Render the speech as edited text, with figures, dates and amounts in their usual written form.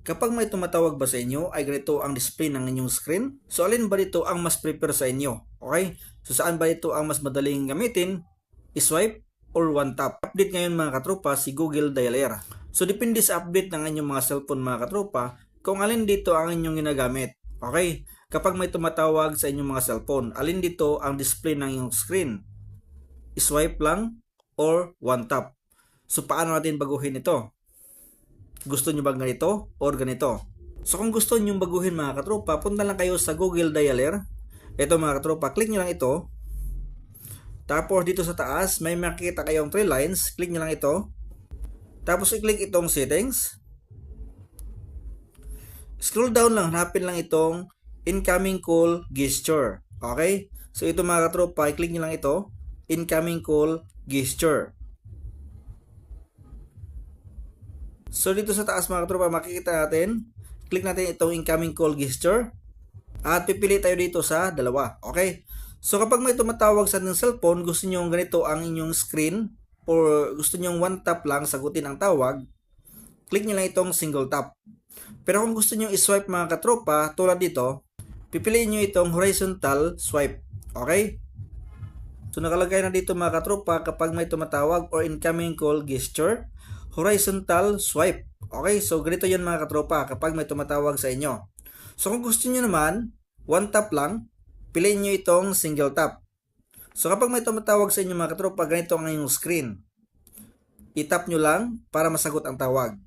Kapag may tumatawag ba sa inyo ay ganito ang display ng inyong screen? So alin ba dito ang mas prepare sa inyo? Okay? So saan ba ito ang mas madaling gamitin? I-swipe or one tap? Update ngayon mga katropa si Google Dialer. So depende sa update ng inyong mga cellphone mga katropa kung alin dito ang inyong ginagamit. Okay? Kapag may tumatawag sa inyong mga cellphone, alin dito ang display ng inyong screen? I-swipe lang or one tap? So paano natin baguhin ito? Gusto nyo ba ganito or ganito? So kung gusto nyo baguhin mga katropa, punta lang kayo sa Google Dialer. Ito mga katropa, click nyo lang ito. Tapos dito sa taas, may makikita kayong 3 lines. Click nyo lang ito. Tapos i-click itong settings. Scroll down lang, hanapin lang itong incoming call gesture. Okay? So ito mga katropa, i-click nyo lang ito. Incoming call gesture. So dito sa taas mga katropa, makikita natin, click natin itong incoming call gesture at pipili tayo dito sa dalawa. Okay? So kapag may tumatawag sa ating cellphone, gusto nyo ganito ang inyong screen or gusto nyo one tap lang sagutin ang tawag, click nyo lang itong single tap. Pero kung gusto nyo i-swipe mga katropa, tulad dito, pipiliin nyo itong horizontal swipe. Okay? So nakalagay na dito mga katropa kapag may tumatawag or incoming call gesture, horizontal swipe. Okay, so ganito yan mga katropa kapag may tumatawag sa inyo. So kung gusto nyo naman, one tap lang, piliin nyo itong single tap. So kapag may tumatawag sa inyo mga katropa, ganito ang inyong screen. I-tap nyo lang para masagot ang tawag.